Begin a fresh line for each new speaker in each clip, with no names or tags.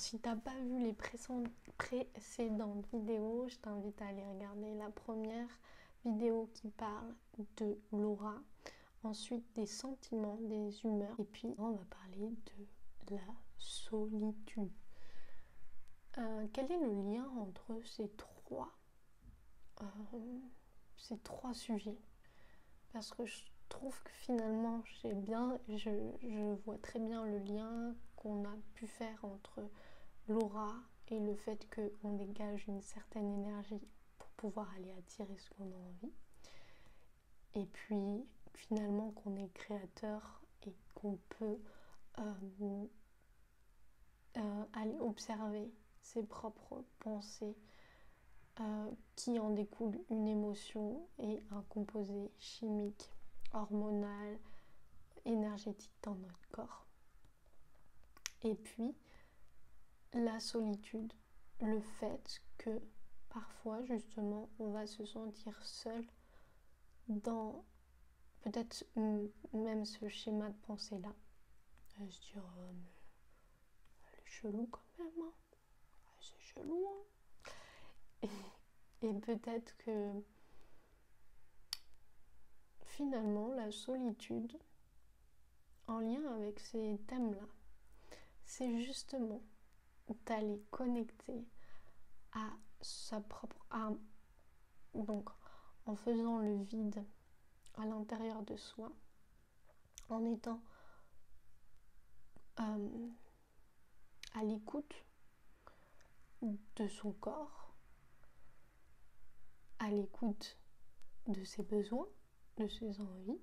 Si t'as pas vu les précédentes vidéos, je t'invite à aller regarder la première vidéo qui parle de l'aura, ensuite des sentiments, des humeurs, et puis on va parler de la solitude. Quel est le lien entre ces trois sujets? Parce que je trouve que finalement je vois très bien le lien qu'on a pu faire entre l'aura et le fait qu'on dégage une certaine énergie pour pouvoir aller attirer ce qu'on a envie. Et puis finalement qu'on est créateur et qu'on peut aller observer ses propres pensées qui en découle une émotion et un composé chimique, hormonal, énergétique dans notre corps. Et puis la solitude, le fait que parfois justement on va se sentir seul dans peut-être même ce schéma de pensée là, se dire mais elle est chelou quand même, hein. C'est chelou, hein. Et peut-être que finalement la solitude en lien avec ces thèmes là, c'est justement d'aller connecter à sa propre âme, donc en faisant le vide à l'intérieur de soi, en étant à l'écoute de son corps, à l'écoute de ses besoins, de ses envies.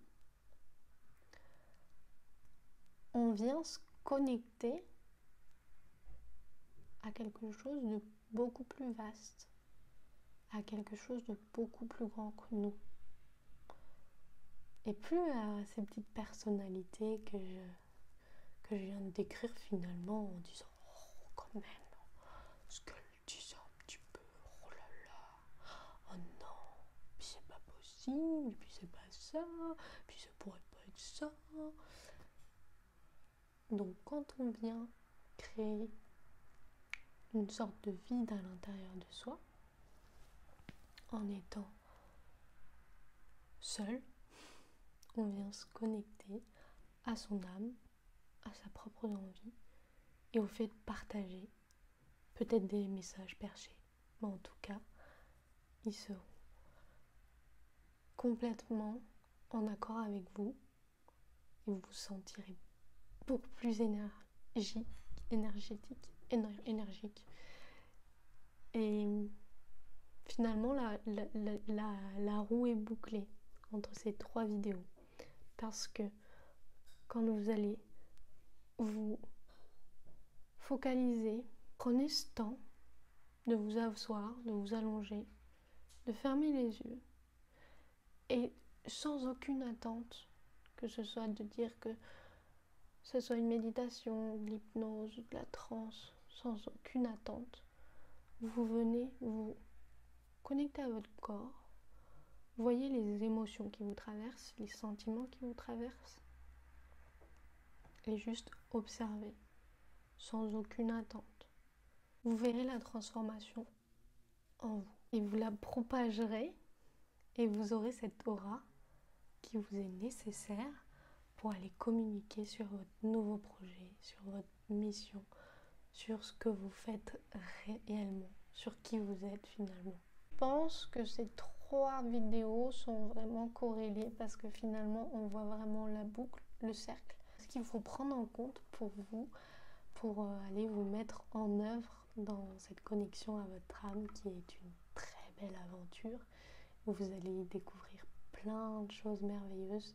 On vient se connecter à quelque chose de beaucoup plus vaste, à quelque chose de beaucoup plus grand que nous. Et plus à ces petites personnalités que je viens de décrire finalement en disant « Oh, quand même, ce qu'elle disait un petit peu, oh là là, oh non, puis c'est pas possible, puis c'est pas ça, puis ça pourrait pas être ça. » Donc quand on vient créer une sorte de vide à l'intérieur de soi, en étant seul, on vient se connecter à son âme, à sa propre envie et au fait de partager peut-être des messages perchés, mais en tout cas, ils seront complètement en accord avec vous et vous vous sentirez beaucoup plus énergique. Et finalement, la roue est bouclée entre ces trois vidéos. Parce que quand vous allez vous focaliser, prenez ce temps de vous asseoir, de vous allonger, de fermer les yeux et sans aucune attente, que ce soit de dire que ce soit une méditation, de l'hypnose, de la transe, sans aucune attente, vous venez vous connecter à votre corps, voyez les émotions qui vous traversent, les sentiments qui vous traversent et juste observez sans aucune attente. Vous verrez la transformation en vous et vous la propagerez et vous aurez cette aura qui vous est nécessaire pour aller communiquer sur votre nouveau projet, sur votre mission, sur ce que vous faites réellement, sur qui vous êtes finalement. Je pense que ces trois vidéos sont vraiment corrélées parce que finalement on voit vraiment la boucle, le cercle. Ce qu'il faut prendre en compte pour vous, pour aller vous mettre en œuvre dans cette connexion à votre âme qui est une très belle aventure où vous allez découvrir plein de choses merveilleuses,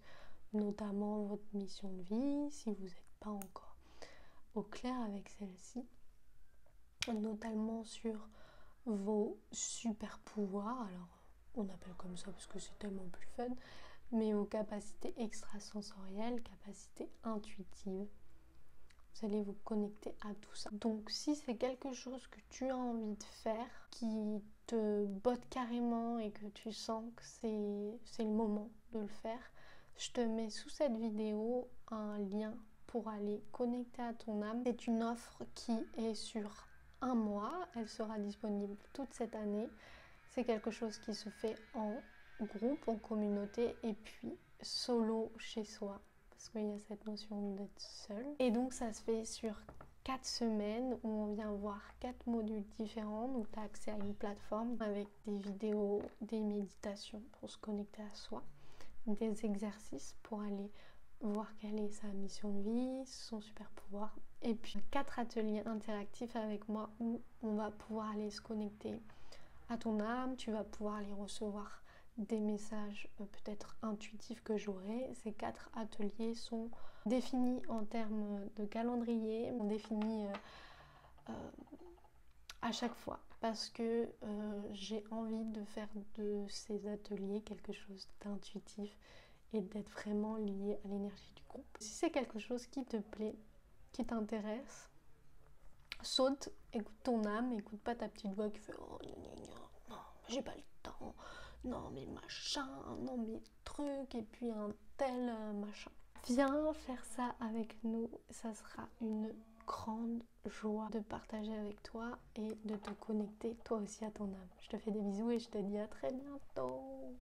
notamment votre mission de vie si vous n'êtes pas encore au clair avec celle-ci, notamment sur vos super pouvoirs, alors on appelle comme ça parce que c'est tellement plus fun, mais vos capacités extrasensorielles, capacités intuitives. Vous allez vous connecter à tout ça. Donc si c'est quelque chose que tu as envie de faire, qui te botte carrément et que tu sens que c'est le moment de le faire, je te mets sous cette vidéo un lien pour aller connecter à ton âme. C'est une offre qui est sur un mois, elle sera disponible toute cette année. C'est quelque chose qui se fait en groupe, en communauté et puis solo chez soi, parce qu'il y a cette notion d'être seul. Et donc ça se fait sur 4 semaines où on vient voir 4 modules différents. Donc tu as accès à une plateforme avec des vidéos, des méditations pour se connecter à soi, des exercices pour aller voir quelle est sa mission de vie, son super pouvoir. Et puis 4 ateliers interactifs avec moi où on va pouvoir aller se connecter à ton âme. Tu vas pouvoir aller recevoir des messages peut-être intuitifs que j'aurai. Ces 4 ateliers sont définis en termes de calendrier, on définit à chaque fois parce que j'ai envie de faire de ces ateliers quelque chose d'intuitif et d'être vraiment lié à l'énergie du groupe. Si c'est quelque chose qui te plaît, qui t'intéresse, saute, écoute ton âme, écoute pas ta petite voix qui fait oh non, j'ai pas le temps, non mais machin, non mais truc, et puis un tel machin. Viens faire ça avec nous, ça sera une grande joie de partager avec toi et de te connecter toi aussi à ton âme. Je te fais des bisous et je te dis à très bientôt.